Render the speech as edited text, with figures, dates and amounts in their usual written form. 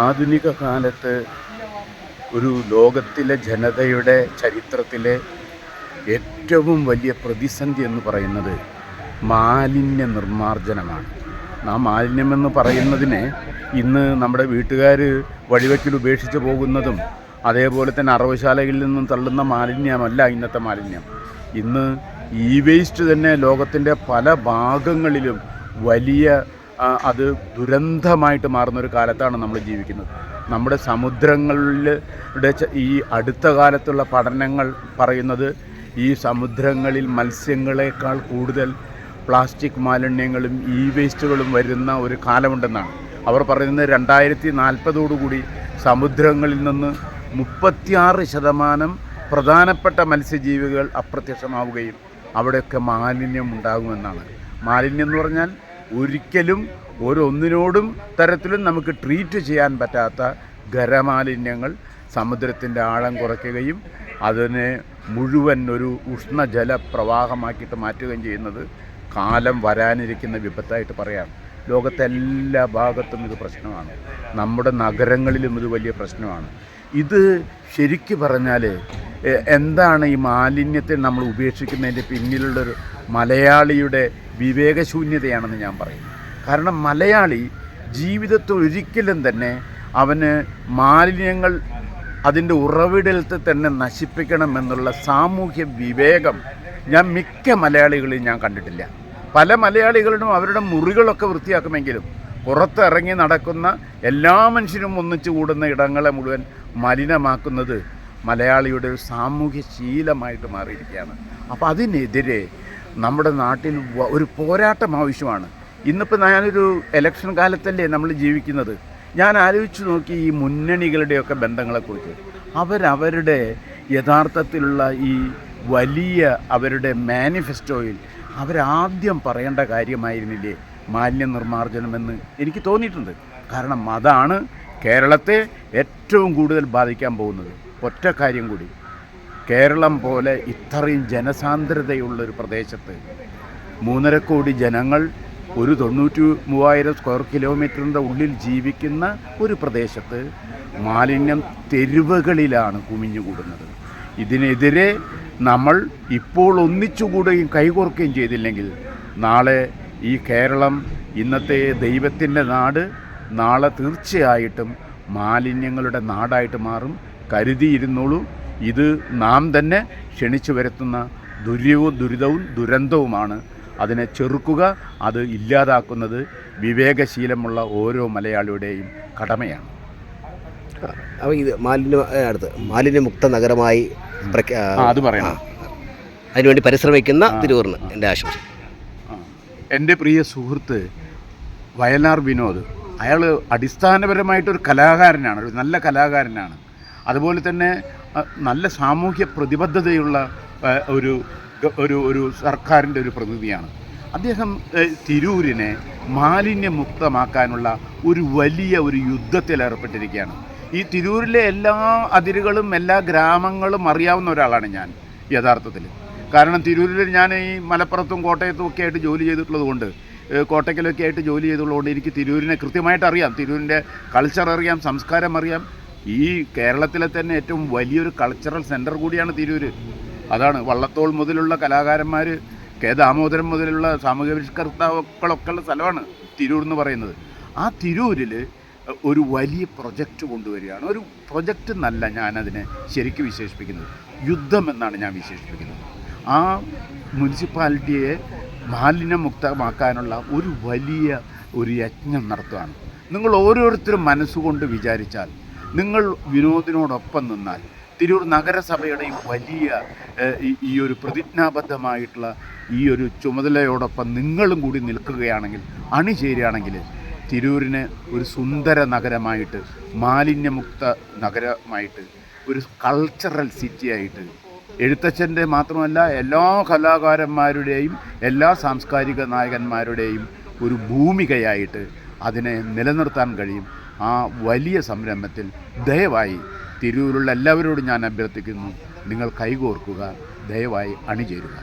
ആധുനിക കാലത്ത് ഒരു ലോകത്തിലെ ജനതയുടെ ചരിത്രത്തിലെ ഏറ്റവും വലിയ പ്രതിസന്ധി എന്ന് പറയുന്നത് മാലിന്യ നിർമ്മാർജ്ജനമാണ്. ആ മാലിന്യമെന്ന് പറയുന്നതിന് ഇന്ന് നമ്മുടെ വീട്ടുകാർ വഴിവെക്കിൽ ഉപേക്ഷിച്ച് പോകുന്നതും അതേപോലെ തന്നെ അറവുശാലകളിൽ നിന്നും തള്ളുന്ന മാലിന്യമല്ല ഇന്നത്തെ മാലിന്യം. ഇന്ന് വേസ്റ്റ് തന്നെ ലോകത്തിൻ്റെ പല ഭാഗങ്ങളിലും വലിയ അത് ദുരന്തമായിട്ട് മാറുന്നൊരു കാലത്താണ് നമ്മൾ ജീവിക്കുന്നത്. നമ്മുടെ സമുദ്രങ്ങളുടെ ഈ അടുത്ത കാലത്തുള്ള പഠനങ്ങൾ പറയുന്നത് ഈ സമുദ്രങ്ങളിൽ മത്സ്യങ്ങളെക്കാൾ കൂടുതൽ പ്ലാസ്റ്റിക് മാലിന്യങ്ങളും വേസ്റ്റുകളും വരുന്ന ഒരു കാലമുണ്ടെന്നാണ് അവർ പറയുന്നത്. 2040 സമുദ്രങ്ങളിൽ നിന്ന് 36% പ്രധാനപ്പെട്ട മത്സ്യജീവികൾ അപ്രത്യക്ഷമാവുകയും അവിടെയൊക്കെ മാലിന്യം ഉണ്ടാകുമെന്നാണ്. മാലിന്യം എന്ന് പറഞ്ഞാൽ ഒരിക്കലും ഒന്നിനോടും തരത്തിലും നമുക്ക് ട്രീറ്റ് ചെയ്യാൻ പറ്റാത്ത ഖരമാലിന്യങ്ങൾ സമുദ്രത്തിൻ്റെ ആഴം കുറയ്ക്കുകയും അതിനെ മുഴുവൻ ഒരു ഉഷ്ണജല പ്രവാഹമാക്കിയിട്ട് മാറ്റുകയും ചെയ്യുന്നത് കാലം വരാനിരിക്കുന്ന വിപത്തായിട്ട് പറയാം. ലോകത്തെല്ലാ ഭാഗത്തും ഇത് പ്രശ്നമാണ്. നമ്മുടെ നഗരങ്ങളിലും ഇത് വലിയ പ്രശ്നമാണ്. ഇത് ശരിക്ക് പറഞ്ഞാൽ എന്താണ് ഈ മാലിന്യത്തെ നമ്മൾ ഉപേക്ഷിക്കുന്നതിൻ്റെ പിന്നിലുള്ളൊരു മലയാളിയുടെ വിവേകശൂന്യതയാണെന്ന് ഞാൻ പറയും. കാരണം മലയാളി ജീവിതത്തിൽ ഒരിക്കലും തന്നെ അവന് മാലിന്യങ്ങൾ അതിൻ്റെ ഉറവിടത്തിൽ തന്നെ നശിപ്പിക്കണമെന്നുള്ള സാമൂഹ്യ വിവേകം ഞാൻ മിക്ക മലയാളികളെയും ഞാൻ കണ്ടിട്ടില്ല. പല മലയാളികളും അവരുടെ മുറികളൊക്കെ വൃത്തിയാക്കുമെങ്കിലും പുറത്തിറങ്ങി നടക്കുന്ന എല്ലാ മനുഷ്യരും ഒന്നിച്ചു കൂടുന്ന ഇടങ്ങളെ മുഴുവൻ മലിനമാക്കുന്നത് മലയാളിയുടെ ഒരു സാമൂഹ്യ ശീലമായിട്ട് മാറിയിരിക്കുകയാണ്. അപ്പോൾ അതിനെതിരെ നമ്മുടെ നാട്ടിൽ ഒരു പോരാട്ടം ആവശ്യമാണ്. ഇന്നിപ്പോൾ ഞാനൊരു ഇലക്ഷൻ കാലത്തല്ലേ നമ്മൾ ജീവിക്കുന്നത്. ഞാൻ ആലോചിച്ച് നോക്കി ഈ മുന്നണികളുടെയൊക്കെ ബന്ധങ്ങളെക്കുറിച്ച്. അവരവരുടെ യഥാർത്ഥത്തിലുള്ള ഈ വലിയ അവരുടെ മാനിഫെസ്റ്റോയിൽ അവരാദ്യം പറയേണ്ട കാര്യമായിരുന്നില്ലേ മാലിന്യ നിർമ്മാർജ്ജനമെന്ന് എനിക്ക് തോന്നിയിട്ടുണ്ട്. കാരണം അതാണ് കേരളത്തെ ഏറ്റവും കൂടുതൽ ബാധിക്കാൻ പോകുന്നത്. ഒറ്റ കാര്യം കൂടി, കേരളം പോലെ ഇത്രയും ജനസാന്ദ്രതയുള്ളൊരു പ്രദേശത്ത് 3.5 കോടി ജനങ്ങൾ ഒരു 93,000 സ്ക്വയർ കിലോമീറ്ററിൻ്റെ ഉള്ളിൽ ജീവിക്കുന്ന ഒരു പ്രദേശത്ത് മാലിന്യം തെരുവുകളിലാണ് കുമിഞ്ഞുകൂടുന്നത്. ഇതിനെതിരെ നമ്മൾ ഇപ്പോൾ ഒന്നിച്ചുകൂടുകയും കൈകോർക്കുകയും ചെയ്തില്ലെങ്കിൽ നാളെ ഈ കേരളം ഇന്നത്തെ ദൈവത്തിൻ്റെ നാട് നാളെ തീർച്ചയായിട്ടും മാലിന്യങ്ങളുടെ നാടായിട്ട് മാറും. കരുതിയിരുന്നോളൂ, ഇത് നാം തന്നെ ക്ഷണിച്ചു വരുത്തുന്ന ദുരിതവും ദുരന്തവുമാണ്. അതിനെ ചെറുക്കുക, അത് ഇല്ലാതാക്കുന്നത് വിവേകശീലമുള്ള ഓരോ മലയാളിയുടെയും കടമയാണ്. അപ്പോൾ ഇത് മാലിന്യമുക്ത നഗരമായി അത് പറയണം. അതിനുവേണ്ടി പരിശ്രമിക്കുന്ന തിരൂരിന് എൻ്റെ ആശംസ. എൻ്റെ പ്രിയ സുഹൃത്ത് വയലാർ വിനോദ്, അയാൾ അടിസ്ഥാനപരമായിട്ടൊരു കലാകാരനാണ്, ഒരു നല്ല കലാകാരനാണ്. അതുപോലെ തന്നെ നല്ല സാമൂഹ്യ പ്രതിബദ്ധതയുള്ള ഒരു സർക്കാരിൻ്റെ ഒരു പ്രതിനിധിയാണ്. അദ്ദേഹം തിരൂരിനെ മാലിന്യമുക്തമാക്കാനുള്ള വലിയ യുദ്ധത്തിൽ ഏർപ്പെട്ടിരിക്കുകയാണ്. ഈ തിരൂരിലെ എല്ലാ അതിരുകളും എല്ലാ ഗ്രാമങ്ങളും അറിയാവുന്ന ഒരാളാണ് ഞാൻ യഥാർത്ഥത്തിൽ. കാരണം തിരൂരിൽ ഞാൻ ഈ മലപ്പുറത്തും കോട്ടയത്തും ഒക്കെ ആയിട്ട് ജോലി ചെയ്തിട്ടുള്ളത് കൊണ്ട്, കോട്ടയ്ക്കലൊക്കെ ആയിട്ട് ജോലി ചെയ്തിട്ടുള്ളതുകൊണ്ട് എനിക്ക് തിരൂരിനെ കൃത്യമായിട്ട് അറിയാം. തിരൂരിൻ്റെ കൾച്ചർ അറിയാം, സംസ്കാരം അറിയാം. ഈ കേരളത്തിലെ തന്നെ ഏറ്റവും വലിയൊരു കൾച്ചറൽ സെൻറ്റർ കൂടിയാണ് തിരൂർ. അതാണ് വള്ളത്തോൾ മുതലുള്ള കലാകാരന്മാർ, കെ ദാമോദരൻ മുതലുള്ള സാമൂഹ്യ പരിഷ്കർത്താക്കളൊക്കെ ഉള്ള സ്ഥലമാണ് തിരൂർ എന്ന് പറയുന്നത്. ആ തിരൂരിൽ ഒരു വലിയ പ്രൊജക്റ്റ് കൊണ്ടുവരികയാണ്. ഒരു പ്രൊജക്റ്റ് എന്നല്ല ഞാനതിനെ ശരിക്കും വിശേഷിപ്പിക്കുന്നത്, യുദ്ധം എന്നാണ് ഞാൻ വിശേഷിപ്പിക്കുന്നത്. ആ മുനിസിപ്പാലിറ്റിയെ മാലിന്യമുക്തമാക്കാനുള്ള വലിയ യജ്ഞം നടത്തുകയാണ്. നിങ്ങൾ ഓരോരുത്തരും മനസ്സുകൊണ്ട് വിചാരിച്ചാൽ, നിങ്ങൾ വിനോദിനോടൊപ്പം നിന്നാൽ, തിരൂർ നഗരസഭയുടെയും വലിയ ഈ പ്രതിജ്ഞാബദ്ധമായിട്ടുള്ള ചുമതലയോടൊപ്പം നിങ്ങളും കൂടി നിൽക്കുകയാണെങ്കിൽ, അണിചേരുകയാണെങ്കിൽ തിരൂരിനെ ഒരു സുന്ദര നഗരമായിട്ട്, മാലിന്യമുക്ത നഗരമായിട്ട്, ഒരു കൾച്ചറൽ സിറ്റിയായിട്ട്, എഴുത്തച്ഛൻ്റെ മാത്രമല്ല എല്ലാ കലാകാരന്മാരുടെയും എല്ലാ സാംസ്കാരിക നായകന്മാരുടെയും ഒരു ഭൂമികയായിട്ട് അതിനെ നിലനിർത്താൻ കഴിയും. ആ വലിയ സംരംഭത്തിൽ ദയവായി തിരൂരിലുള്ള എല്ലാവരോടും ഞാൻ അഭ്യർത്ഥിക്കുന്നു, നിങ്ങൾ കൈകോർക്കുക, ദയവായി അണിചേരുക.